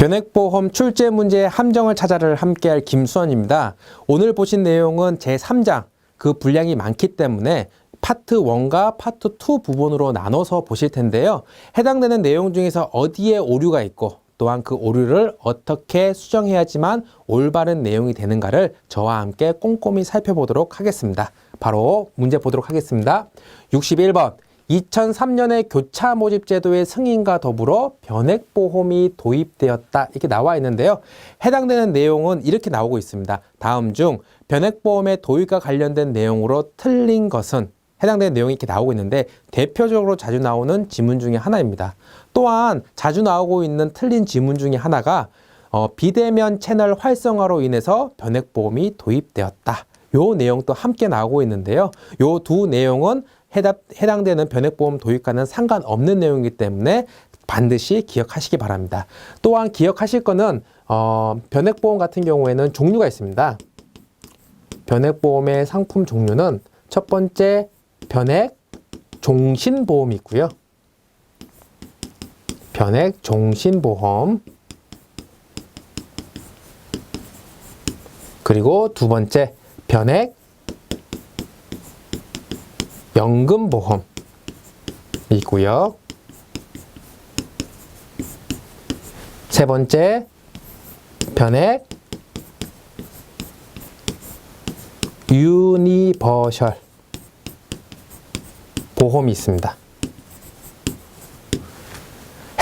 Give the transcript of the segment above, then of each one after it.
변액보험 출제 문제의 함정을 찾아를 함께할 김수원입니다. 오늘 보신 내용은 제3장, 그 분량이 많기 때문에 파트 1과 파트 2 부분으로 나눠서 보실 텐데요. 해당되는 내용 중에서 어디에 오류가 있고 또한 그 오류를 어떻게 수정해야지만 올바른 내용이 되는가를 저와 함께 꼼꼼히 살펴보도록 하겠습니다. 바로 문제 보도록 하겠습니다. 61번. 2003년에 교차 모집 제도의 승인과 더불어 변액보험이 도입되었다. 이렇게 나와 있는데요. 해당되는 내용은 이렇게 나오고 있습니다. 다음 중 변액보험의 도입과 관련된 내용으로 틀린 것은, 해당되는 내용이 이렇게 나오고 있는데 대표적으로 자주 나오는 지문 중에 하나입니다. 또한 자주 나오고 있는 틀린 지문 중에 하나가 비대면 채널 활성화로 인해서 변액보험이 도입되었다. 요 내용도 함께 나오고 있는데요. 요 두 내용은 해당되는 변액보험 도입과는 상관없는 내용이기 때문에 반드시 기억하시기 바랍니다. 또한 기억하실 거는 변액보험 같은 경우에는 종류가 있습니다. 변액보험의 상품 종류는 첫 번째 변액 종신보험이 있고요. 변액 종신보험, 그리고 두 번째 변액 연금보험 있고요. 세 번째 변액 유니버셜 보험이 있습니다.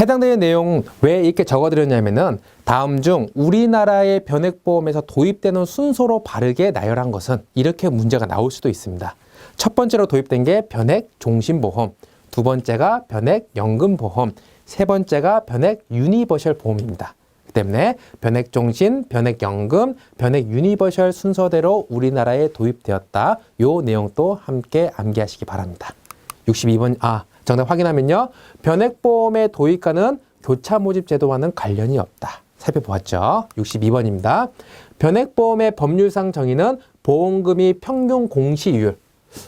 해당되는 내용 왜 이렇게 적어드렸냐면은 다음 중 우리나라의 변액보험에서 도입되는 순서로 바르게 나열한 것은 이렇게 문제가 나올 수도 있습니다. 첫 번째로 도입된 게 변액 종신보험, 두 번째가 변액 연금보험, 세 번째가 변액 유니버셜 보험입니다. 그 때문에 변액 종신, 변액 연금, 변액 유니버셜 순서대로 우리나라에 도입되었다. 요 내용도 함께 암기하시기 바랍니다. 62번, 정답 확인하면요. 변액보험의 도입과는 교차 모집 제도와는 관련이 없다. 살펴보았죠. 62번입니다. 변액보험의 법률상 정의는 보험금이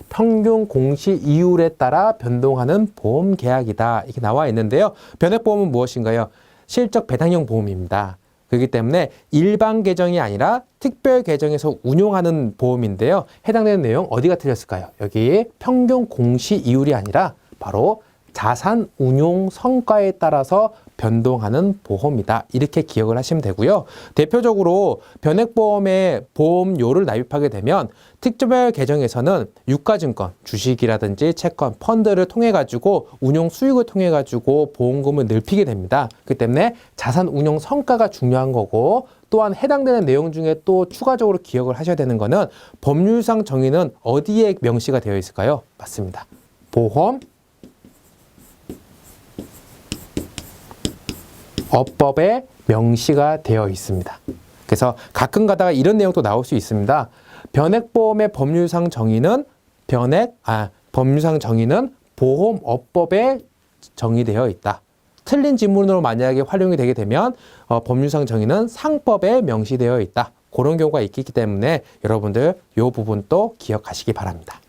평균 공시이율에 따라 변동하는 보험계약이다. 이렇게 나와 있는데요. 변액보험은 무엇인가요? 실적 배당형 보험입니다. 그렇기 때문에 일반 계정이 아니라 특별 계정에서 운용하는 보험인데요. 해당되는 내용 어디가 틀렸을까요? 여기 평균 공시이율이 아니라 바로 자산 운용 성과에 따라서 변동하는 보험이다. 이렇게 기억을 하시면 되고요. 대표적으로 변액보험의 보험료를 납입하게 되면 특별 계정에서는 유가증권, 주식이라든지 채권, 펀드를 통해 가지고 운용 수익을 통해 가지고 보험금을 넓히게 됩니다. 그렇기 때문에 자산 운용 성과가 중요한 거고, 또한 해당되는 내용 중에 또 추가적으로 기억을 하셔야 되는 거는 법률상 정의는 어디에 명시가 되어 있을까요? 맞습니다. 보험 어법에 명시가 되어 있습니다. 그래서 가끔 가다가 이런 내용도 나올 수 있습니다. 변액보험의 법률상 정의는 보험업법에 정의되어 있다. 틀린 지문으로 만약에 활용이 되게 되면 법률상 정의는 상법에 명시되어 있다. 그런 경우가 있기 때문에 여러분들 이 부분도 기억하시기 바랍니다.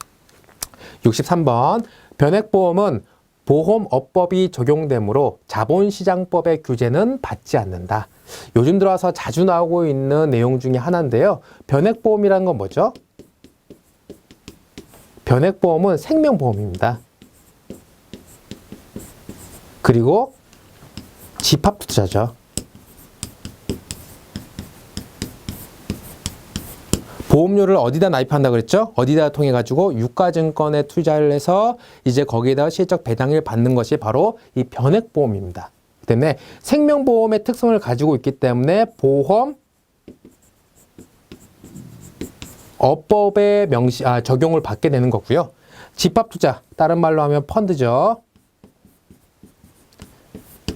63번 변액보험은 보험업법이 적용되므로 자본시장법의 규제는 받지 않는다. 요즘 들어와서 자주 나오고 있는 내용 중에 하나인데요. 변액보험이라는 건 뭐죠? 변액보험은 생명보험입니다. 그리고 집합투자죠. 보험료를 어디다 납입한다 그랬죠? 어디다 통해 가지고 유가증권에 투자를 해서 이제 거기에다 실적 배당을 받는 것이 바로 이 변액보험입니다. 그 때문에 생명보험의 특성을 가지고 있기 때문에 보험 업법에 적용을 받게 되는 거고요. 집합투자, 다른 말로 하면 펀드죠.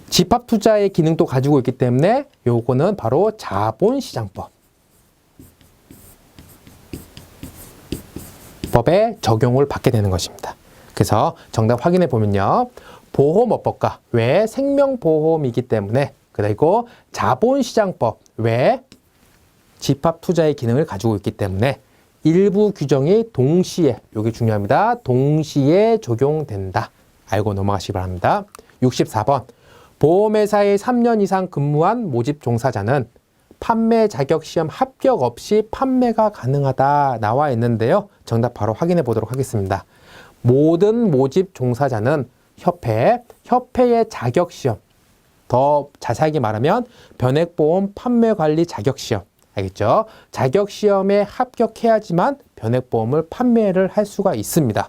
집합투자의 기능도 가지고 있기 때문에 요거는 바로 자본시장법 법에 적용을 받게 되는 것입니다. 그래서 정답 확인해 보면요. 보험업법과 왜 생명보험이기 때문에, 그리고 자본시장법 왜 집합투자의 기능을 가지고 있기 때문에 일부 규정이 동시에, 이게 중요합니다. 동시에 적용된다. 알고 넘어가시기 바랍니다. 64번 보험회사에 3년 이상 근무한 모집 종사자는 판매 자격시험 합격 없이 판매가 가능하다 나와 있는데요. 정답 바로 확인해 보도록 하겠습니다. 모든 모집 종사자는 협회의 자격시험, 더 자세하게 말하면 변액보험 판매관리 자격시험, 알겠죠? 자격시험에 합격해야지만 변액보험을 판매를 할 수가 있습니다.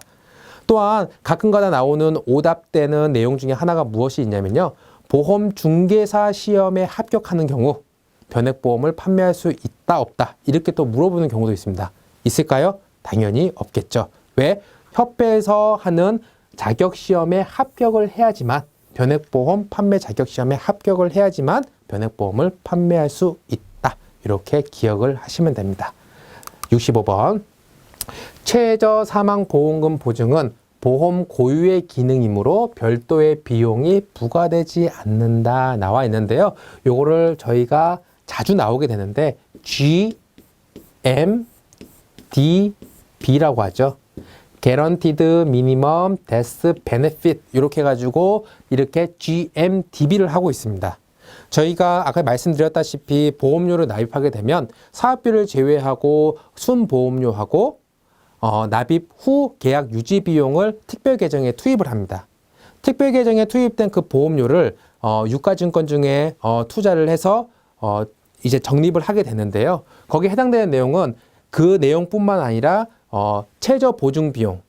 또한 가끔가다 나오는 오답되는 내용 중에 하나가 무엇이 있냐면요. 보험중개사 시험에 합격하는 경우 변액보험을 판매할 수 있다 없다 이렇게 또 물어보는 경우도 있습니다. 있을까요? 당연히 없겠죠. 왜? 협회에서 하는 자격시험에 합격을 해야지만 변액보험 판매 자격시험에 합격을 해야지만 변액보험을 판매할 수 있다. 이렇게 기억을 하시면 됩니다. 65번 최저 사망보험금 보증은 보험 고유의 기능이므로 별도의 비용이 부과되지 않는다 나와 있는데요. 요거를 저희가 자주 나오게 되는데 GMDB라고 하죠. Guaranteed Minimum Death Benefit 이렇게 해가지고 이렇게 GMDB를 하고 있습니다. 저희가 아까 말씀드렸다시피 보험료를 납입하게 되면 사업비를 제외하고 순보험료하고 납입 후 계약 유지 비용을 특별 계정에 투입을 합니다. 특별 계정에 투입된 그 보험료를 유가증권 중에 투자를 해서 이제 적립을 하게 되는데요. 거기에 해당되는 내용은 그 내용뿐만 아니라 최저 보증 비용,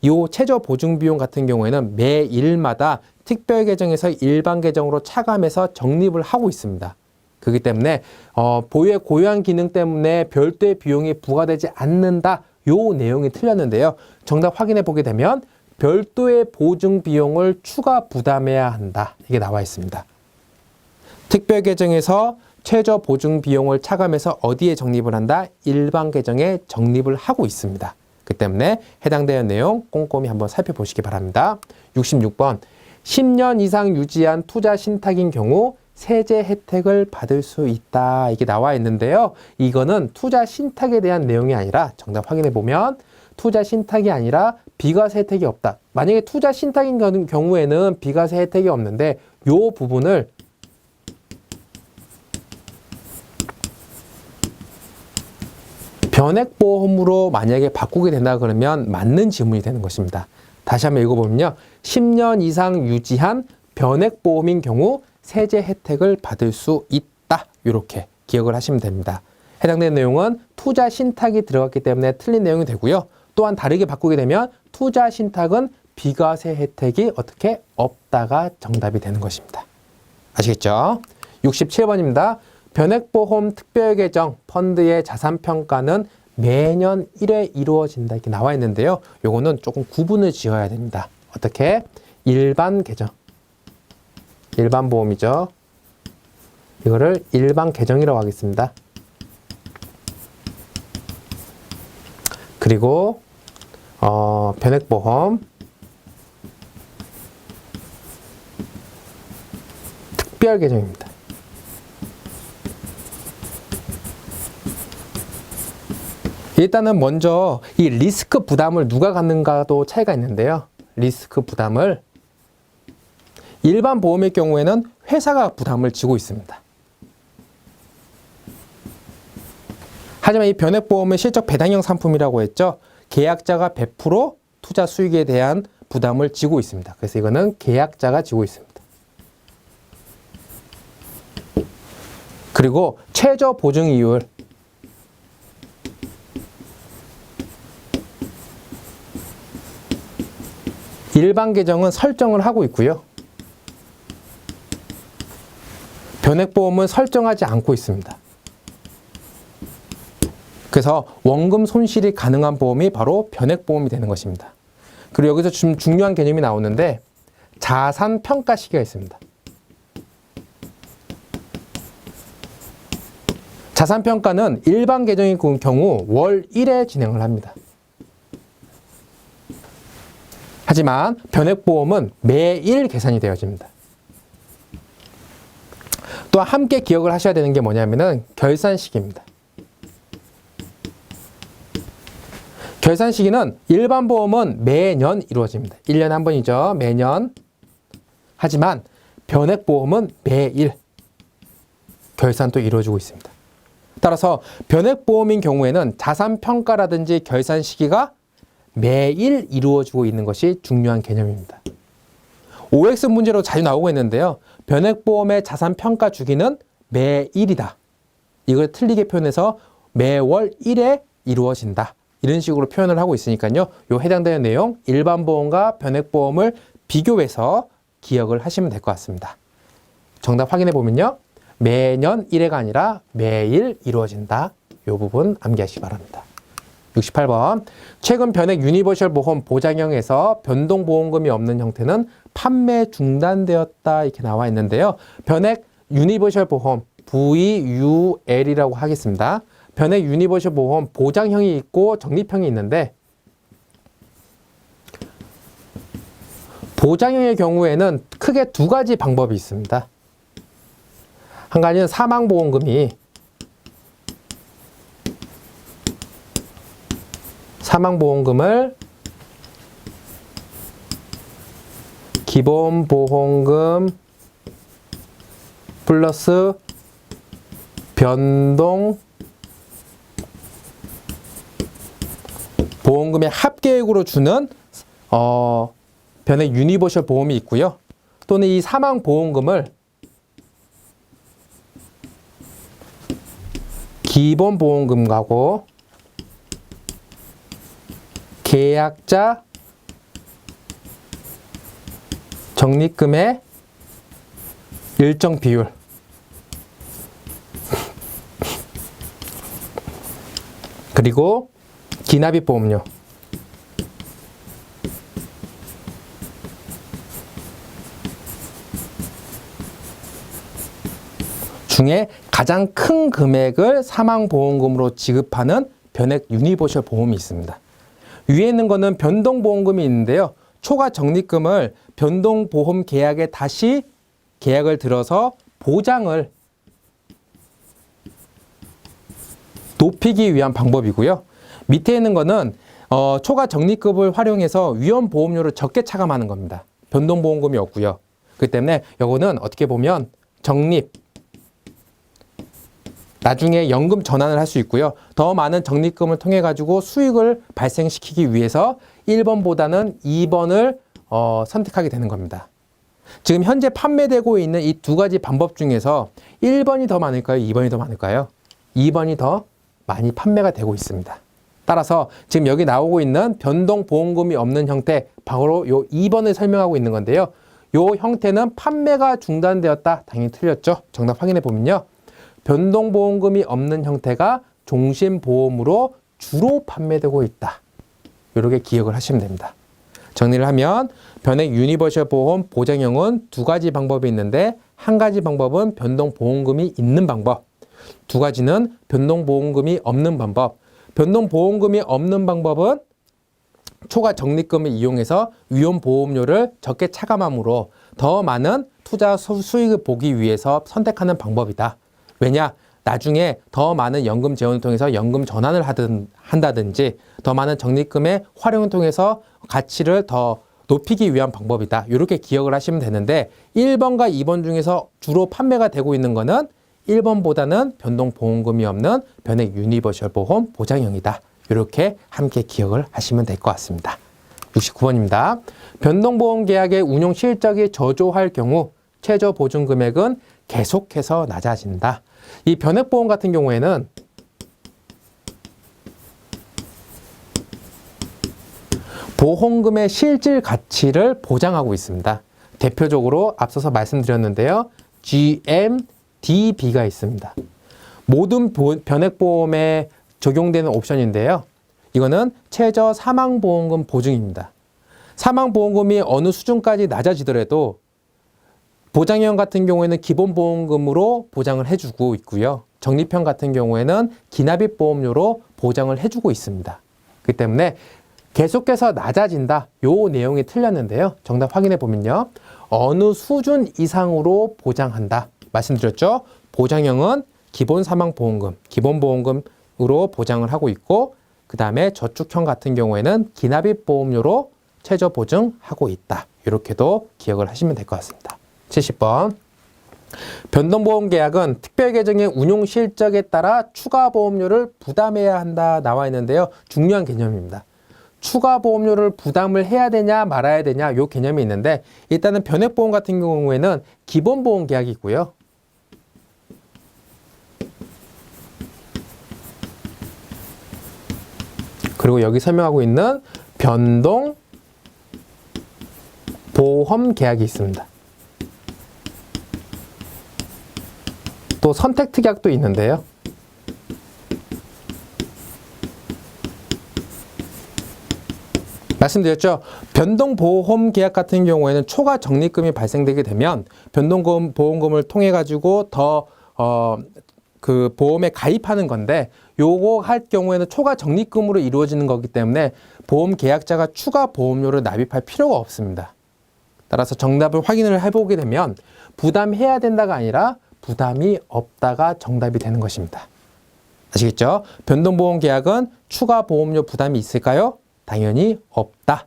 이 최저 보증 비용 같은 경우에는 매일마다 특별 계정에서 일반 계정으로 차감해서 적립을 하고 있습니다. 그렇기 때문에 보유의 고유한 기능 때문에 별도의 비용이 부과되지 않는다. 요 내용이 틀렸는데요. 정답 확인해 보게 되면 별도의 보증 비용을 추가 부담해야 한다. 이게 나와 있습니다. 특별 계정에서 최저 보증 비용을 차감해서 어디에 적립을 한다? 일반 계정에 적립을 하고 있습니다. 그 때문에 해당되는 내용 꼼꼼히 한번 살펴보시기 바랍니다. 66번 10년 이상 유지한 투자 신탁인 경우 세제 혜택을 받을 수 있다. 이게 나와 있는데요. 이거는 투자 신탁에 대한 내용이 아니라 정답 확인해 보면 투자 신탁이 아니라 비과세 혜택이 없다. 만약에 투자 신탁인 경우에는 비과세 혜택이 없는데 이 부분을 변액보험으로 만약에 바꾸게 된다 그러면 맞는 지문이 되는 것입니다. 다시 한번 읽어보면요. 10년 이상 유지한 변액보험인 경우 세제 혜택을 받을 수 있다. 이렇게 기억을 하시면 됩니다. 해당되는 내용은 투자 신탁이 들어갔기 때문에 틀린 내용이 되고요. 또한 다르게 바꾸게 되면 투자 신탁은 비과세 혜택이 어떻게 없다가 정답이 되는 것입니다. 아시겠죠? 67번입니다. 변액보험 특별계정 펀드의 자산평가는 매년 1회 이루어진다 이렇게 나와 있는데요. 요거는 조금 구분을 지어야 됩니다. 어떻게? 일반 계정. 일반 보험이죠. 이거를 일반 계정이라고 하겠습니다. 그리고 변액보험 특별 계정입니다. 일단은 먼저 이 리스크 부담을 누가 갖는가도 차이가 있는데요. 리스크 부담을 일반 보험의 경우에는 회사가 부담을 지고 있습니다. 하지만 이 변액보험은 실적 배당형 상품이라고 했죠. 계약자가 100% 투자 수익에 대한 부담을 지고 있습니다. 그래서 이거는 계약자가 지고 있습니다. 그리고 최저 보증 이율 일반 계정은 설정을 하고 있고요. 변액보험은 설정하지 않고 있습니다. 그래서 원금 손실이 가능한 보험이 바로 변액보험이 되는 것입니다. 그리고 여기서 좀 중요한 개념이 나오는데 자산 평가 시기가 있습니다. 자산 평가는 일반 계정의 경우 월 1회 진행을 합니다. 하지만 변액보험은 매일 계산이 되어집니다. 또 함께 기억을 하셔야 되는 게 뭐냐면은 결산 시기입니다. 결산 시기는 일반 보험은 매년 이루어집니다. 1년에 한 번이죠. 매년. 하지만 변액보험은 매일 결산도 이루어지고 있습니다. 따라서 변액보험인 경우에는 자산평가라든지 결산 시기가 매일 이루어지고 있는 것이 중요한 개념입니다. OX 문제로 자주 나오고 있는데요. 변액보험의 자산평가 주기는 매일이다. 이걸 틀리게 표현해서 매월 1회 이루어진다. 이런 식으로 표현을 하고 있으니까요. 요 해당되는 내용 일반보험과 변액보험을 비교해서 기억을 하시면 될 것 같습니다. 정답 확인해 보면요. 매년 1회가 아니라 매일 이루어진다. 이 부분 암기하시기 바랍니다. 68번. 최근 변액 유니버셜 보험 보장형에서 변동보험금이 없는 형태는 판매 중단되었다. 이렇게 나와 있는데요. 변액 유니버셜 보험 VUL이라고 하겠습니다. 변액 유니버셜 보험 보장형이 있고 적립형이 있는데 보장형의 경우에는 크게 두 가지 방법이 있습니다. 한 가지는 사망보험금을 기본보험금 플러스 변동보험금의 합계액으로 주는 변액 유니버셜 보험이 있고요. 또는 이 사망보험금을 기본보험금하고 계약자 적립금의 일정 비율 그리고 기납입보험료 중에 가장 큰 금액을 사망보험금으로 지급하는 변액 유니버셜 보험이 있습니다. 위에 있는 거는 변동보험금이 있는데요. 초과 적립금을 변동보험 계약에 다시 계약을 들어서 보장을 높이기 위한 방법이고요. 밑에 있는 거는 초과 적립금을 활용해서 위험보험료를 적게 차감하는 겁니다. 변동보험금이 없고요. 그렇기 때문에 이거는 어떻게 보면 적립 나중에 연금 전환을 할 수 있고요. 더 많은 적립금을 통해 가지고 수익을 발생시키기 위해서 1번보다는 2번을 선택하게 되는 겁니다. 지금 현재 판매되고 있는 이 두 가지 방법 중에서 1번이 더 많을까요? 2번이 더 많을까요? 2번이 더 많이 판매가 되고 있습니다. 따라서 지금 여기 나오고 있는 변동보험금이 없는 형태, 바로 요 2번을 설명하고 있는 건데요. 요 형태는 판매가 중단되었다. 당연히 틀렸죠. 정답 확인해 보면요. 변동보험금이 없는 형태가 종신보험으로 주로 판매되고 있다. 이렇게 기억을 하시면 됩니다. 정리를 하면 변액 유니버셜 보험 보장형은 두 가지 방법이 있는데 한 가지 방법은 변동보험금이 있는 방법, 두 가지는 변동보험금이 없는 방법. 변동보험금이 없는 방법은 초과 적립금을 이용해서 위험보험료를 적게 차감함으로 더 많은 투자 수익을 보기 위해서 선택하는 방법이다. 왜냐? 나중에 더 많은 연금 재원을 통해서 연금 전환을 한다든지 더 많은 적립금의 활용을 통해서 가치를 더 높이기 위한 방법이다. 이렇게 기억을 하시면 되는데 1번과 2번 중에서 주로 판매가 되고 있는 거는 1번보다는 변동보험금이 없는 변액 유니버셜 보험 보장형이다. 이렇게 함께 기억을 하시면 될 것 같습니다. 69번입니다. 변동보험 계약의 운용 실적이 저조할 경우 최저 보증 금액은 계속해서 낮아진다. 이 변액보험 같은 경우에는 보험금의 실질 가치를 보장하고 있습니다. 대표적으로 앞서서 말씀드렸는데요. GMDB가 있습니다. 모든 변액보험에 적용되는 옵션인데요. 이거는 최저 사망보험금 보증입니다. 사망보험금이 어느 수준까지 낮아지더라도 보장형 같은 경우에는 기본보험금으로 보장을 해주고 있고요. 적립형 같은 경우에는 기납입보험료로 보장을 해주고 있습니다. 그렇기 때문에 계속해서 낮아진다. 요 내용이 틀렸는데요. 정답 확인해 보면요. 어느 수준 이상으로 보장한다. 말씀드렸죠. 보장형은 기본 사망보험금, 기본보험금으로 보장을 하고 있고 그 다음에 저축형 같은 경우에는 기납입보험료로 최저 보증하고 있다. 이렇게도 기억을 하시면 될 것 같습니다. 70번. 변동보험 계약은 특별계정의 운용 실적에 따라 추가 보험료를 부담해야 한다 나와 있는데요. 중요한 개념입니다. 추가 보험료를 부담을 해야 되냐 말아야 되냐 요 개념이 있는데 일단은 변액보험 같은 경우에는 기본보험 계약이 있고요. 그리고 여기 설명하고 있는 변동보험 계약이 있습니다. 또 선택특약도 있는데요. 말씀드렸죠. 변동보험 계약 같은 경우에는 초과 적립금이 발생되게 되면 변동보험금을 통해 가지고 그 보험에 가입하는 건데 요거 할 경우에는 초과 적립금으로 이루어지는 거기 때문에 보험 계약자가 추가 보험료를 납입할 필요가 없습니다. 따라서 정답을 확인을 해보게 되면 부담해야 된다가 아니라 부담이 없다가 정답이 되는 것입니다. 아시겠죠? 변동보험 계약은 추가 보험료 부담이 있을까요? 당연히 없다.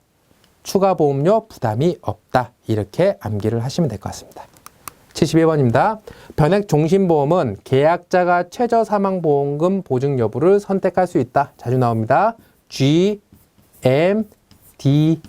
추가 보험료 부담이 없다. 이렇게 암기를 하시면 될 것 같습니다. 71번입니다. 변액 종신보험은 계약자가 최저 사망보험금 보증 여부를 선택할 수 있다. 자주 나옵니다. G, M, D,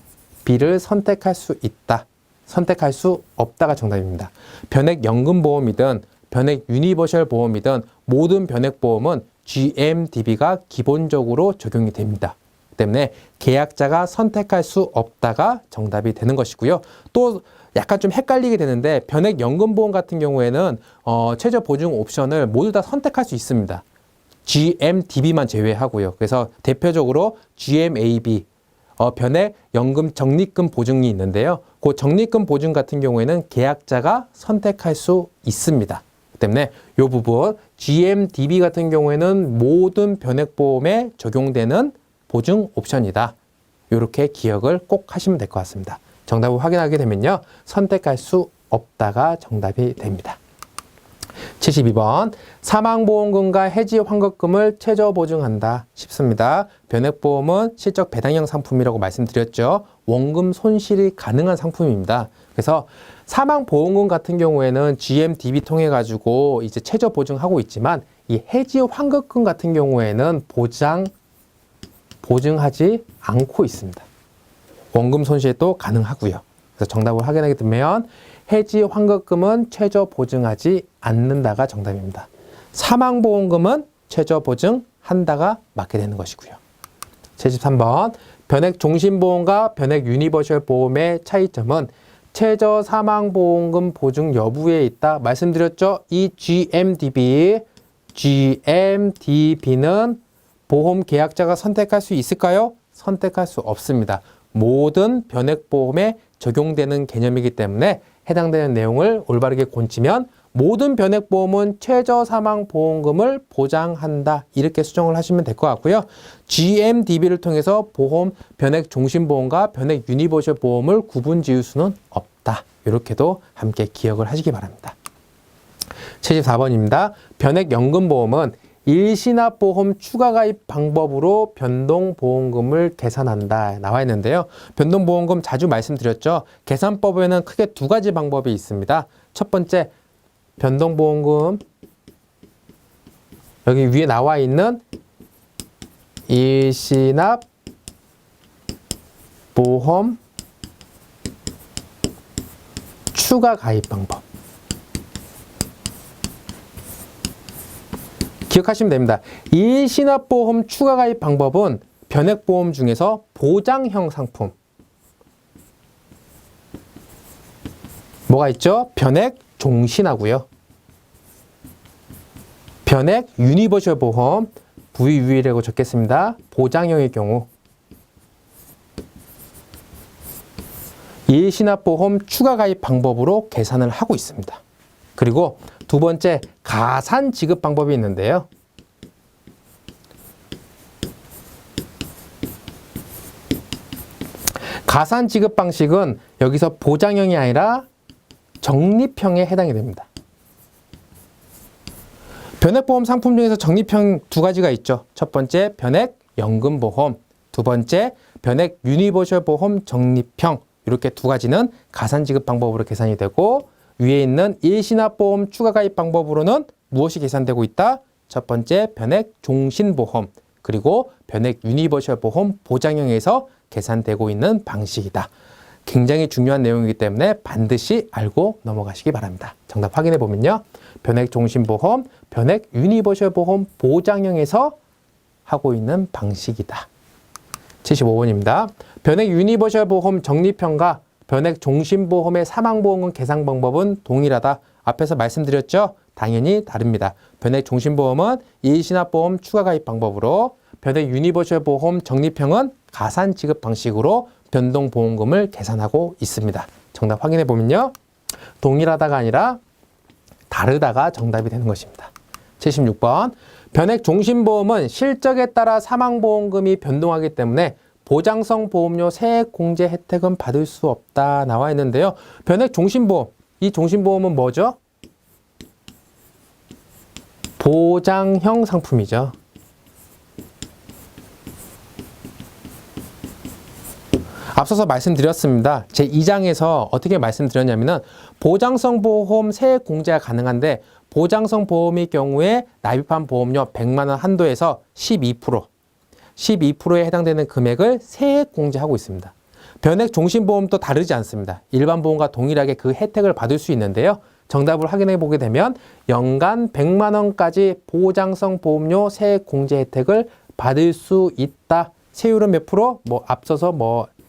B를 선택할 수 있다. 선택할 수 없다가 정답입니다. 변액 연금보험이든 변액 유니버셜 보험이든 모든 변액보험은 GMDB가 기본적으로 적용이 됩니다. 때문에 계약자가 선택할 수 없다가 정답이 되는 것이고요. 또 약간 좀 헷갈리게 되는데 변액연금보험 같은 경우에는 최저 보증 옵션을 모두 다 선택할 수 있습니다. GMDB만 제외하고요. 그래서 대표적으로 GMAB 변액 연금 적립금 보증이 있는데요. 그 적립금 보증 같은 경우에는 계약자가 선택할 수 있습니다. 때문에 이 부분 GMDB 같은 경우에는 모든 변액보험에 적용되는 보증 옵션이다. 이렇게 기억을 꼭 하시면 될 것 같습니다. 정답을 확인하게 되면요. 선택할 수 없다가 정답이 됩니다. 72번. 사망보험금과 해지 환급금을 최저 보증한다. 쉽습니다. 변액보험은 실적 배당형 상품이라고 말씀드렸죠. 원금 손실이 가능한 상품입니다. 그래서 사망보험금 같은 경우에는 GMDB 통해 가지고 이제 최저 보증하고 있지만 이 해지 환급금 같은 경우에는 보증하지 않고 있습니다. 원금 손실도 가능하고요. 그래서 정답을 확인하게 되면 해지 환급금은 최저 보증하지 않는다가 정답입니다. 사망보험금은 최저 보증한다가 맞게 되는 것이고요. 73번. 변액 종신보험과 변액 유니버셜 보험의 차이점은 최저 사망보험금 보증 여부에 있다. 말씀드렸죠? 이 GMDB는 보험 계약자가 선택할 수 있을까요? 선택할 수 없습니다. 모든 변액보험에 적용되는 개념이기 때문에 해당되는 내용을 올바르게 곤치면 모든 변액보험은 최저 사망보험금을 보장한다. 이렇게 수정을 하시면 될 것 같고요. GMDB를 통해서 보험 변액 종신보험과 변액 유니버셜 보험을 구분 지을 수는 없다. 이렇게도 함께 기억을 하시기 바랍니다. 74번입니다. 변액 연금보험은 일시납보험 추가가입 방법으로 변동보험금을 계산한다 나와 있는데요. 변동보험금 자주 말씀드렸죠. 계산법에는 크게 두 가지 방법이 있습니다. 첫 번째, 변동보험금 여기 위에 나와 있는 일시납보험 추가가입 방법. 기억하시면 됩니다. 일시납보험 추가가입 방법은 변액보험 중에서 보장형 상품. 뭐가 있죠? 변액 종신하고요. 변액 유니버셜 보험, VU라고 적겠습니다. 보장형의 경우. 일시납보험 추가가입 방법으로 계산을 하고 있습니다. 그리고 두 번째, 가산 지급 방법이 있는데요. 가산 지급 방식은 여기서 보장형이 아니라 적립형에 해당이 됩니다. 변액보험 상품 중에서 적립형 두 가지가 있죠. 첫 번째, 변액 연금보험. 두 번째, 변액 유니버셜 보험 적립형. 이렇게 두 가지는 가산 지급 방법으로 계산이 되고 위에 있는 일시납보험 추가가입 방법으로는 무엇이 계산되고 있다? 첫 번째 변액 종신보험 그리고 변액 유니버셜 보험 보장형에서 계산되고 있는 방식이다. 굉장히 중요한 내용이기 때문에 반드시 알고 넘어가시기 바랍니다. 정답 확인해 보면요. 변액 종신보험, 변액 유니버셜 보험 보장형에서 하고 있는 방식이다. 75번입니다. 변액 유니버셜 보험 적립형과 변액 종신보험의 사망보험금 계산 방법은 동일하다. 앞에서 말씀드렸죠? 당연히 다릅니다. 변액 종신보험은 일시납보험 추가가입 방법으로, 변액 유니버셜 보험 적립형은 가산 지급 방식으로 변동보험금을 계산하고 있습니다. 정답 확인해 보면요. 동일하다가 아니라 다르다가 정답이 되는 것입니다. 76번. 변액 종신보험은 실적에 따라 사망보험금이 변동하기 때문에 보장성 보험료 세액 공제 혜택은 받을 수 없다 나와 있는데요. 변액 종신보험, 이 종신보험은 뭐죠? 보장형 상품이죠. 앞서서 말씀드렸습니다. 제2장에서 어떻게 말씀드렸냐면은 보장성 보험 세액 공제가 가능한데 보장성 보험의 경우에 납입한 보험료 100만 원 한도에서 12%에 해당되는 금액을 세액 공제하고 있습니다. 변액 종신보험도 다르지 않습니다. 일반 보험과 동일하게 그 혜택을 받을 수 있는데요. 정답을 확인해 보게 되면 연간 100만 원까지 보장성 보험료 세액 공제 혜택을 받을 수 있다. 세율은 몇 프로? 앞서서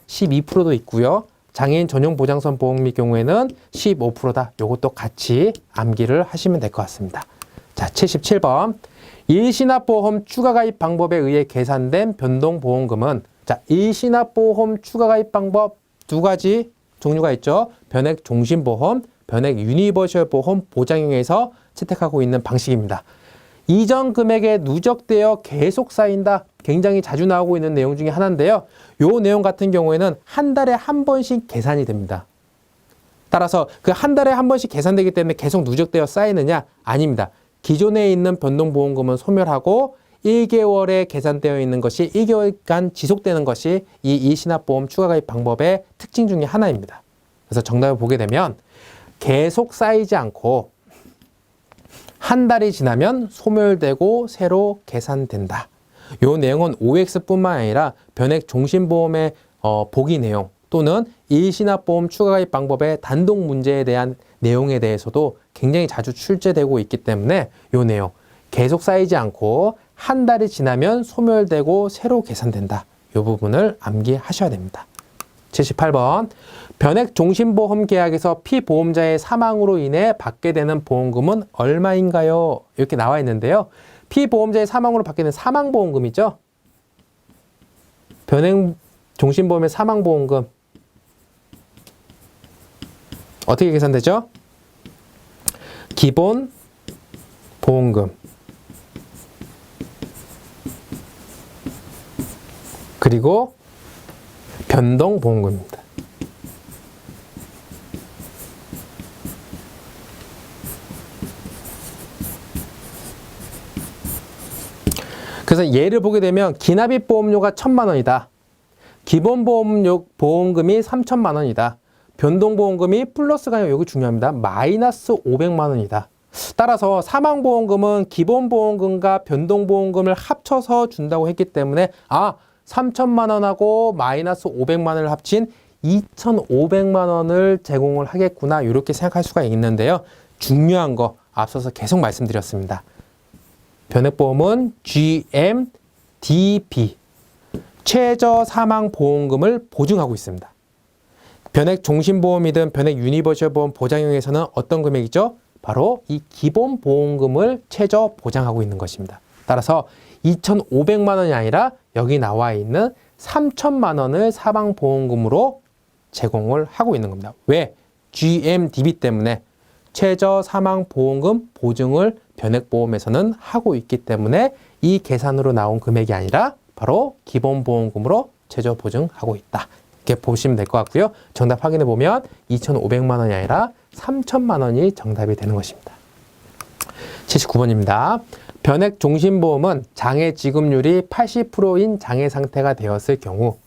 12%도 있고요. 장애인 전용 보장성 보험의 경우에는 15%다. 요것도 같이 암기를 하시면 될 것 같습니다. 자, 77번. 일시납보험 추가가입 방법에 의해 계산된 변동보험금은, 자, 일시납보험 추가가입 방법 두 가지 종류가 있죠. 변액 종신보험, 변액 유니버셜 보험 보장형에서 채택하고 있는 방식입니다. 이전 금액에 누적되어 계속 쌓인다. 굉장히 자주 나오고 있는 내용 중에 하나인데요. 요 내용 같은 경우에는 한 달에 한 번씩 계산이 됩니다. 따라서 그 한 달에 한 번씩 계산되기 때문에 계속 누적되어 쌓이느냐? 아닙니다. 기존에 있는 변동보험금은 소멸하고 1개월에 계산되어 있는 것이 1개월간 지속되는 것이 이 일시납보험 추가가입 방법의 특징 중에 하나입니다. 그래서 정답을 보게 되면 계속 쌓이지 않고 한 달이 지나면 소멸되고 새로 계산된다. 이 내용은 OX뿐만 아니라 변액 종신보험의 보기 내용 또는 일시납보험 추가가입 방법의 단독 문제에 대한 내용에 대해서도 굉장히 자주 출제되고 있기 때문에 이 내용 계속 쌓이지 않고 한 달이 지나면 소멸되고 새로 계산된다. 이 부분을 암기하셔야 됩니다. 78번. 변액 종신보험 계약에서 피보험자의 사망으로 인해 받게 되는 보험금은 얼마인가요? 이렇게 나와 있는데요. 피보험자의 사망으로 받게 되는 사망보험금이죠. 변액 종신보험의 사망보험금 어떻게 계산되죠? 기본 보험금 그리고 변동보험금입니다. 그래서 예를 보게 되면 기납입 보험료가 1,000만 원이다. 기본 보험금이 3,000만 원이다. 변동보험금이 플러스가 아니라 여기 중요합니다. 마이너스 500만 원이다. 따라서 사망보험금은 기본보험금과 변동보험금을 합쳐서 준다고 했기 때문에 3,000만 원하고 마이너스 500만 원을 합친 2,500만 원을 제공을 하겠구나 이렇게 생각할 수가 있는데요. 중요한 거 앞서서 계속 말씀드렸습니다. 변액보험은 GMDB 최저 사망보험금을 보증하고 있습니다. 변액 종신보험이든 변액 유니버셜 보험 보장형에서는 어떤 금액이죠? 바로 이 기본 보험금을 최저 보장하고 있는 것입니다. 따라서 2,500만 원이 아니라 여기 나와 있는 3,000만 원을 사망보험금으로 제공을 하고 있는 겁니다. 왜? GMDB 때문에 최저 사망보험금 보증을 변액보험에서는 하고 있기 때문에 이 계산으로 나온 금액이 아니라 바로 기본보험금으로 최저 보증하고 있다. 이렇게 보시면 될 것 같고요. 정답 확인해 보면 2,500만 원이 아니라 3,000만 원이 정답이 되는 것입니다. 79번입니다. 변액 종신보험은 장애 지급률이 80%인 장애 상태가 되었을 경우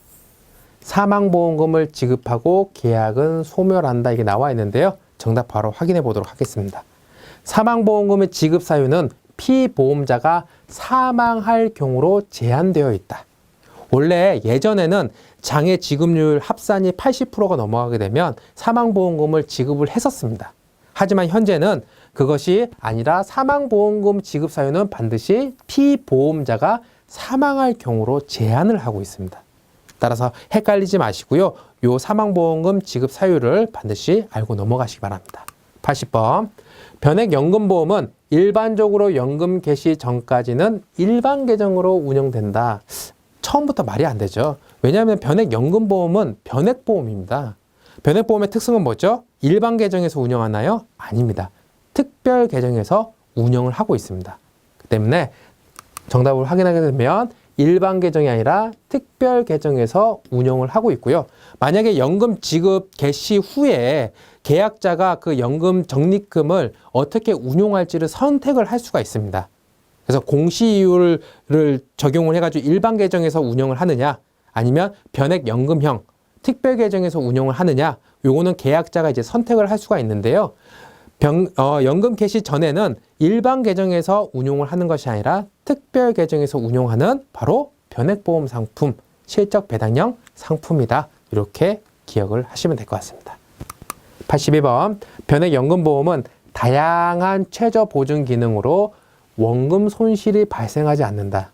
사망보험금을 지급하고 계약은 소멸한다. 이게 나와 있는데요. 정답 바로 확인해 보도록 하겠습니다. 사망보험금의 지급 사유는 피보험자가 사망할 경우로 제한되어 있다. 원래 예전에는 장애 지급률 합산이 80%가 넘어가게 되면 사망보험금을 지급을 했었습니다. 하지만 현재는 그것이 아니라 사망보험금 지급 사유는 반드시 피보험자가 사망할 경우로 제한을 하고 있습니다. 따라서 헷갈리지 마시고요. 요 사망보험금 지급 사유를 반드시 알고 넘어가시기 바랍니다. 80번. 변액연금보험은 일반적으로 연금 개시 전까지는 일반 계정으로 운영된다. 처음부터 말이 안 되죠. 왜냐하면 변액연금보험은 변액보험입니다. 변액보험의 특성은 뭐죠? 일반 계정에서 운영하나요? 아닙니다. 특별 계정에서 운영을 하고 있습니다. 그 때문에 정답을 확인하게 되면 일반 계정이 아니라 특별 계정에서 운영을 하고 있고요. 만약에 연금 지급 개시 후에 계약자가 그 연금 적립금을 어떻게 운용할지를 선택을 할 수가 있습니다. 그래서 공시이율을 적용을 해가지고 일반 계정에서 운영을 하느냐, 아니면 변액연금형 특별 계정에서 운영을 하느냐, 요거는 계약자가 이제 선택을 할 수가 있는데요. 연금 개시 전에는 일반 계정에서 운용을 하는 것이 아니라 특별 계정에서 운용하는 바로 변액보험 상품, 실적 배당형 상품이다. 이렇게 기억을 하시면 될 것 같습니다. 82번. 변액연금보험은 다양한 최저 보증 기능으로 원금 손실이 발생하지 않는다.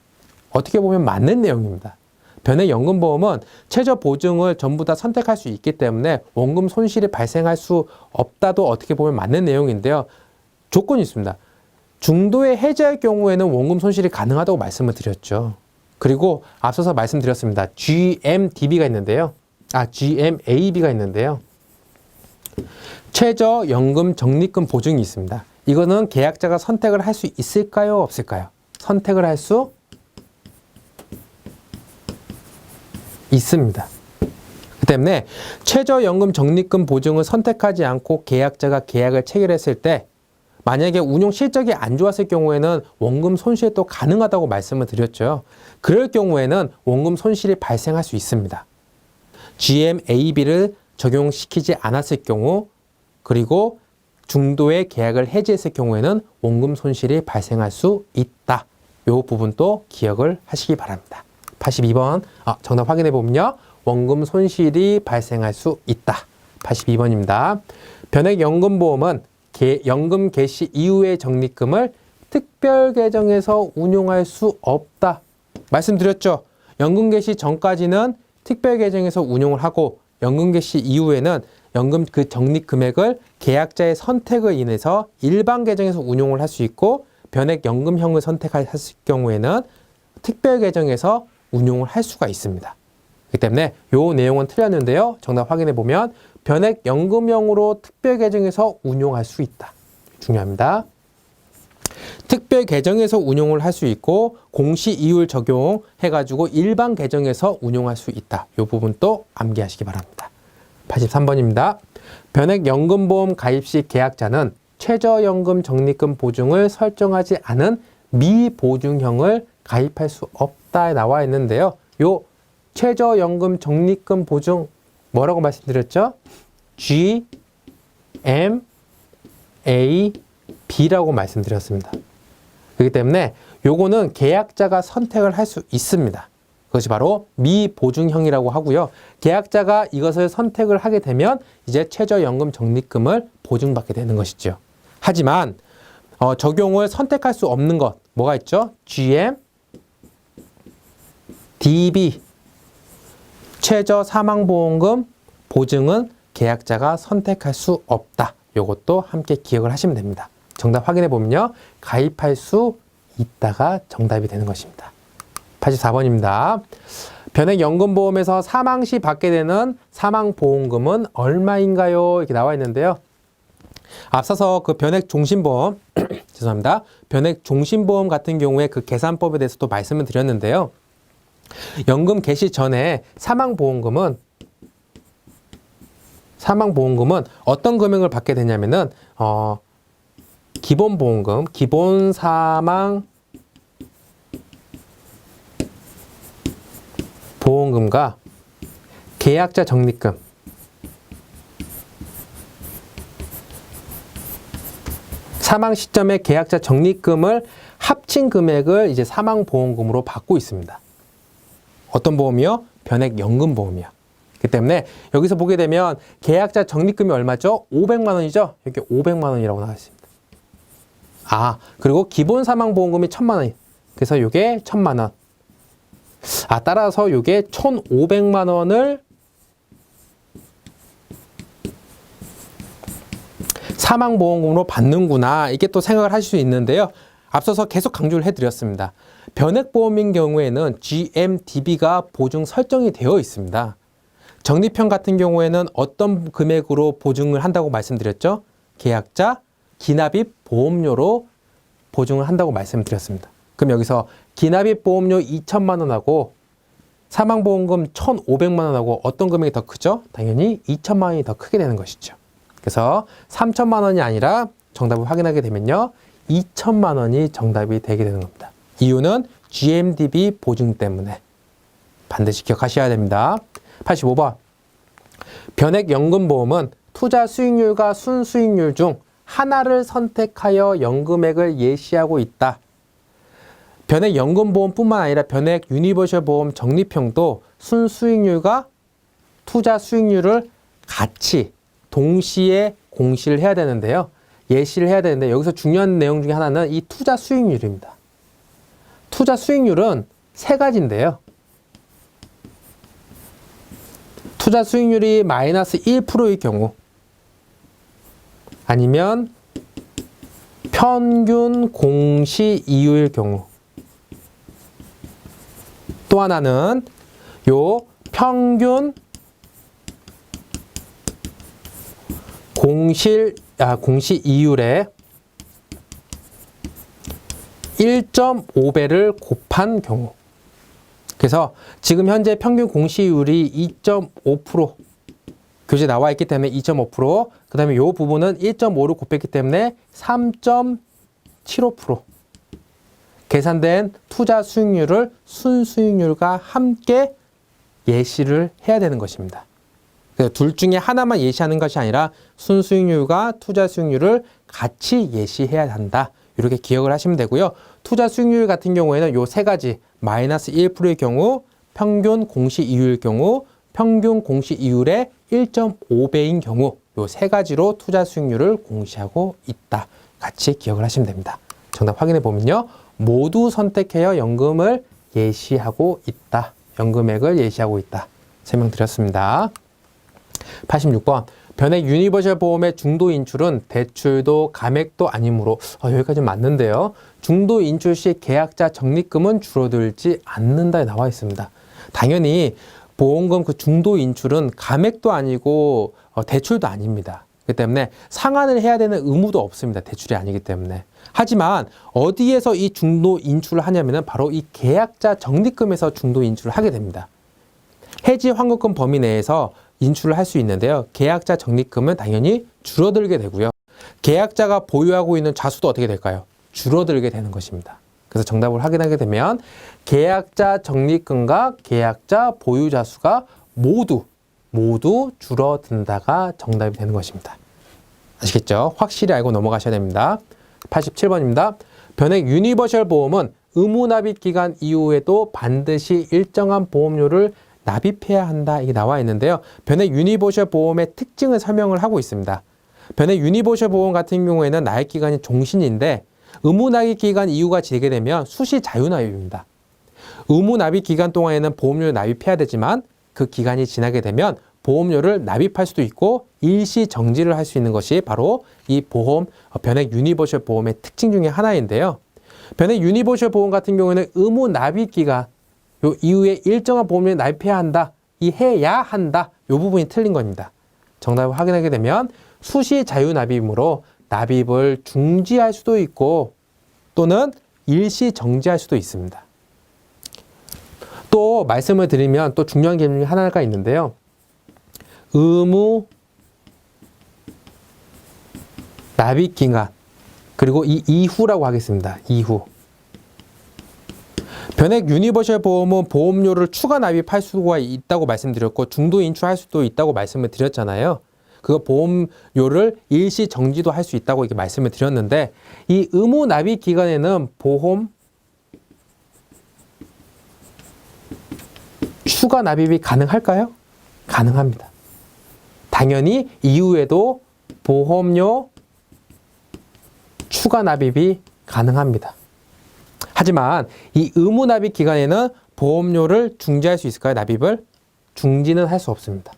어떻게 보면 맞는 내용입니다. 변액연금보험은 최저 보증을 전부 다 선택할 수 있기 때문에 원금 손실이 발생할 수 없다도 어떻게 보면 맞는 내용인데요. 조건이 있습니다. 중도에 해지할 경우에는 원금 손실이 가능하다고 말씀을 드렸죠. 그리고 앞서서 말씀드렸습니다. GMDB가 있는데요. GMAB가 있는데요. 최저 연금 적립금 보증이 있습니다. 이거는 계약자가 선택을 할 수 있을까요? 없을까요? 선택을 할 수 있습니다. 그 때문에 최저연금 적립금 보증을 선택하지 않고 계약자가 계약을 체결했을 때 만약에 운용 실적이 안 좋았을 경우에는 원금 손실도 가능하다고 말씀을 드렸죠. 그럴 경우에는 원금 손실이 발생할 수 있습니다. GMAB를 적용시키지 않았을 경우, 그리고 중도에 계약을 해지했을 경우에는 원금 손실이 발생할 수 있다. 이 부분도 기억을 하시기 바랍니다. 82번 정답 확인해 보면요. 원금 손실이 발생할 수 있다. 82번입니다. 변액연금보험은 연금 개시 이후의 적립금을 특별 계정에서 운용할 수 없다. 말씀드렸죠. 연금 개시 전까지는 특별 계정에서 운용을 하고 연금 개시 이후에는 연금 그 적립 금액을 계약자의 선택을 인해서 일반 계정에서 운용을 할 수 있고 변액연금형을 선택할 경우에는 특별 계정에서 운용을 할 수가 있습니다. 그렇기 때문에 이 내용은 틀렸는데요. 정답 확인해 보면 변액연금형으로 특별 계정에서 운용할 수 있다. 중요합니다. 특별 계정에서 운용을 할 수 있고 공시이율 적용해가지고 일반 계정에서 운용할 수 있다. 이 부분도 암기하시기 바랍니다. 83번입니다. 변액연금보험 가입 시 계약자는 최저연금 적립금 보증을 설정하지 않은 미보증형을 가입할 수 없다에 나와 있는데요. 요 최저연금 적립금 보증 뭐라고 말씀드렸죠? GMAB라고 말씀드렸습니다. 그렇기 때문에 요거는 계약자가 선택을 할 수 있습니다. 그것이 바로 미보증형이라고 하고요. 계약자가 이것을 선택을 하게 되면 이제 최저연금 적립금을 보증받게 되는 것이죠. 하지만 적용을 선택할 수 없는 것 뭐가 있죠? GM, DB, 최저 사망보험금 보증은 계약자가 선택할 수 없다. 이것도 함께 기억을 하시면 됩니다. 정답 확인해 보면요. 가입할 수 있다가 정답이 되는 것입니다. 84번입니다. 변액연금보험에서 사망 시 받게 되는 사망보험금은 얼마인가요? 이렇게 나와 있는데요. 앞서서 그 변액종신보험, 죄송합니다. 변액종신보험 같은 경우에 그 계산법에 대해서도 말씀을 드렸는데요. 연금 개시 전에 사망보험금은 어떤 금액을 받게 되냐면은 기본보험금, 기본사망 보험금과 계약자 적립금, 사망 시점에 계약자 적립금을 합친 금액을 이제 사망보험금으로 받고 있습니다. 어떤 보험이요? 변액연금보험이요. 그렇기 때문에 여기서 보게 되면 계약자 적립금이 얼마죠? 500만 원이죠? 여기 500만 원이라고 나와 있습니다. 그리고 기본 사망보험금이 1000만 원. 그래서 이게 1000만 원. 따라서 이게 1500만 원을 사망보험금으로 받는구나. 이게 또 생각을 하실 수 있는데요. 앞서서 계속 강조를 해드렸습니다. 변액보험인 경우에는 GMDB가 보증 설정이 되어 있습니다. 적립형 같은 경우에는 어떤 금액으로 보증을 한다고 말씀드렸죠? 계약자 기납입 보험료로 보증을 한다고 말씀드렸습니다. 그럼 여기서 기납입 보험료 2천만 원하고 사망보험금 1,500만 원하고 어떤 금액이 더 크죠? 당연히 2천만 원이 더 크게 되는 것이죠. 그래서 3천만 원이 아니라 정답을 확인하게 되면요. 2천만 원이 정답이 되게 되는 겁니다. 이유는 GMDB 보증 때문에 반드시 기억하셔야 됩니다. 85번. 변액연금보험은 투자 수익률과 순수익률 중 하나를 선택하여 연금액을 예시하고 있다. 변액연금보험뿐만 아니라 변액 유니버셜 보험 적립형도 순수익률과 투자 수익률을 같이 동시에 공시를 해야 되는데요. 예시를 해야 되는데 여기서 중요한 내용 중에 하나는 이 투자 수익률입니다. 투자 수익률은 세 가지인데요. 투자 수익률이 마이너스 1%의 경우 아니면 평균 공시 이유일 경우 또 하나는 요 평균 공시 이율의 1.5배를 곱한 경우. 그래서 지금 현재 평균 공시율이 2.5% 교재 나와 있기 때문에 2.5%, 그 다음에 이 부분은 1.5를 곱했기 때문에 3.75%. 계산된 투자 수익률을 순수익률과 함께 예시를 해야 되는 것입니다. 둘 중에 하나만 예시하는 것이 아니라 순수익률과 투자 수익률을 같이 예시해야 한다. 이렇게 기억을 하시면 되고요. 투자 수익률 같은 경우에는 요 세 가지 마이너스 1%의 경우, 평균 공시 이율일 경우, 평균 공시 이율의 1.5배인 경우 요 세 가지로 투자 수익률을 공시하고 있다. 같이 기억을 하시면 됩니다. 정답 확인해 보면요. 모두 선택하여 연금을 예시하고 있다. 연금액을 예시하고 있다. 설명드렸습니다. 86번. 변액 유니버셜 보험의 중도 인출은 대출도 감액도 아니므로 여기까지 맞는데요. 중도 인출 시 계약자 적립금은 줄어들지 않는다에 나와 있습니다. 당연히 보험금 그 중도 인출은 감액도 아니고 대출도 아닙니다. 그렇기 때문에 상환을 해야 되는 의무도 없습니다. 대출이 아니기 때문에. 하지만 어디에서 이 중도 인출을 하냐면은 바로 이 계약자 적립금에서 중도 인출을 하게 됩니다. 해지 환급금 범위 내에서 인출을 할 수 있는데요. 계약자 적립금은 당연히 줄어들게 되고요. 계약자가 보유하고 있는 자수도 어떻게 될까요? 줄어들게 되는 것입니다. 그래서 정답을 확인하게 되면 계약자 적립금과 계약자 보유 자수가 모두 줄어든다가 정답이 되는 것입니다. 아시겠죠? 확실히 알고 넘어가셔야 됩니다. 87번입니다. 변액 유니버셜 보험은 의무 납입 기간 이후에도 반드시 일정한 보험료를 납입해야 한다. 이게 나와 있는데요. 변액 유니버셜 보험의 특징을 설명을 하고 있습니다. 변액 유니버셜 보험 같은 경우에는 납입 기간이 종신인데 의무 납입 기간 이후가 지게 되면 수시 자유 납입입니다. 의무 납입 기간 동안에는 보험료를 납입해야 되지만 그 기간이 지나게 되면 보험료를 납입할 수도 있고 일시 정지를 할 수 있는 것이 바로 이 보험, 변액 유니버셜 보험의 특징 중에 하나인데요. 변액 유니버셜 보험 같은 경우에는 의무 납입 기간 요 이후에 일정한 보험료를 납입해야 한다. 이 해야 한다. 요 부분이 틀린 겁니다. 정답을 확인하게 되면 수시 자유 납입으로 납입을 중지할 수도 있고 또는 일시 정지할 수도 있습니다. 또 말씀을 드리면 또 중요한 개념 중에 하나가 있는데요. 의무 납입 기간 그리고 이 이후라고 하겠습니다. 이후. 변액 유니버셜 보험은 보험료를 추가 납입할 수가 있다고 말씀드렸고 중도 인출할 수도 있다고 말씀을 드렸잖아요. 그 보험료를 일시 정지도 할 수 있다고 이렇게 말씀을 드렸는데, 이 의무 납입 기간에는 보험 추가 납입이 가능할까요? 가능합니다. 당연히 이후에도 보험료 추가 납입이 가능합니다. 하지만 이 의무 납입 기간에는 보험료를 중지할 수 있을까요? 납입을? 중지는 할 수 없습니다.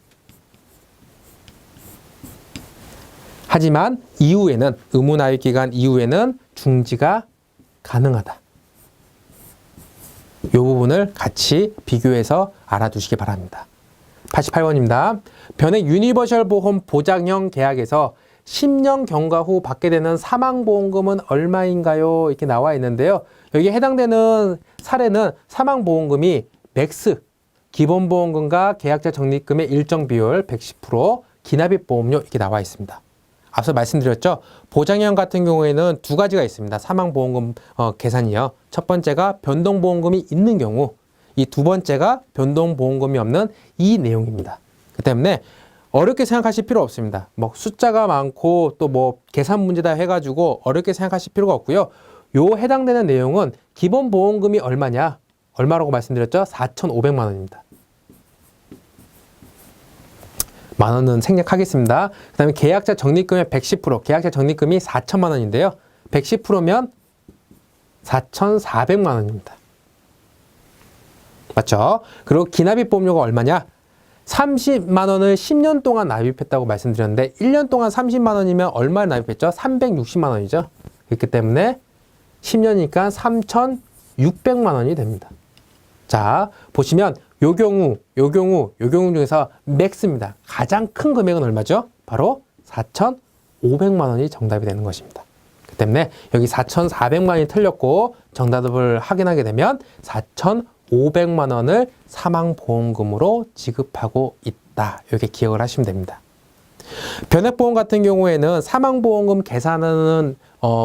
하지만 이후에는, 의무 납입 기간 이후에는 중지가 가능하다. 이 부분을 같이 비교해서 알아두시기 바랍니다. 88번입니다. 변액 유니버셜 보험 보장형 계약에서 10년 경과 후 받게 되는 사망보험금은 얼마인가요? 이렇게 나와 있는데요. 여기에 해당되는 사례는 사망보험금이 맥스, 기본보험금과 계약자 적립금의 일정 비율 110%, 기납입보험료 이렇게 나와 있습니다. 앞서 말씀드렸죠. 보장형 같은 경우에는 두 가지가 있습니다. 사망보험금 계산이요. 첫 번째가 변동보험금이 있는 경우, 이 두 번째가 변동보험금이 없는 이 내용입니다. 그 때문에 어렵게 생각하실 필요 없습니다. 뭐 숫자가 많고 또 뭐 계산 문제다 해가지고 어렵게 생각하실 필요가 없고요. 요 해당되는 내용은 기본보험금이 얼마냐? 얼마라고 말씀드렸죠? 4,500만 원입니다. 만 원은 생략하겠습니다. 그 다음에 계약자 적립금의 110%, 계약자 적립금이 4천만 원인데요. 110%면 4,400만 원입니다. 맞죠? 그리고 기납입 보험료가 얼마냐? 30만 원을 10년 동안 납입했다고 말씀드렸는데 1년 동안 30만 원이면 얼마를 납입했죠? 360만 원이죠. 그렇기 때문에 10년이니까 3,600만 원이 됩니다. 자, 보시면 요 경우 중에서 맥스입니다. 가장 큰 금액은 얼마죠? 바로 4,500만 원이 정답이 되는 것입니다. 그 때문에 여기 4,400만 원이 틀렸고 정답을 확인하게 되면 4,500만 원을 사망보험금으로 지급하고 있다. 이렇게 기억을 하시면 됩니다. 변액보험 같은 경우에는 사망보험금 계산하는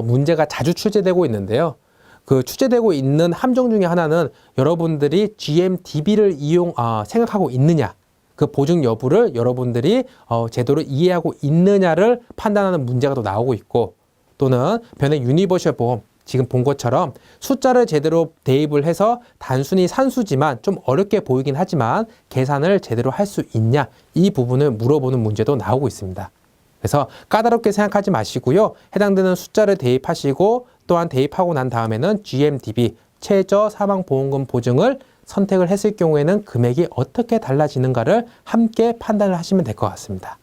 문제가 자주 출제되고 있는데요. 그 출제되고 있는 함정 중에 하나는 여러분들이 GMDB를 생각하고 있느냐, 그 보증 여부를 여러분들이 제대로 이해하고 있느냐를 판단하는 문제가 또 나오고 있고, 또는 변액 유니버셜 보험, 지금 본 것처럼 숫자를 제대로 대입을 해서 단순히 산수지만 좀 어렵게 보이긴 하지만 계산을 제대로 할 수 있냐, 이 부분을 물어보는 문제도 나오고 있습니다. 그래서 까다롭게 생각하지 마시고요. 해당되는 숫자를 대입하시고 또한 대입하고 난 다음에는 GMDB, 최저 사망보험금 보증을 선택을 했을 경우에는 금액이 어떻게 달라지는가를 함께 판단을 하시면 될 것 같습니다.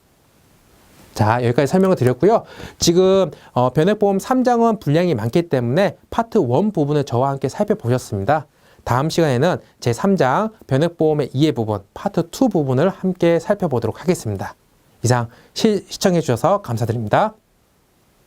자, 여기까지 설명을 드렸고요. 지금 변액보험 3장은 분량이 많기 때문에 파트 1 부분을 저와 함께 살펴보셨습니다. 다음 시간에는 제3장 변액보험의 이해 부분, 파트 2 부분을 함께 살펴보도록 하겠습니다. 이상 시청해 주셔서 감사드립니다.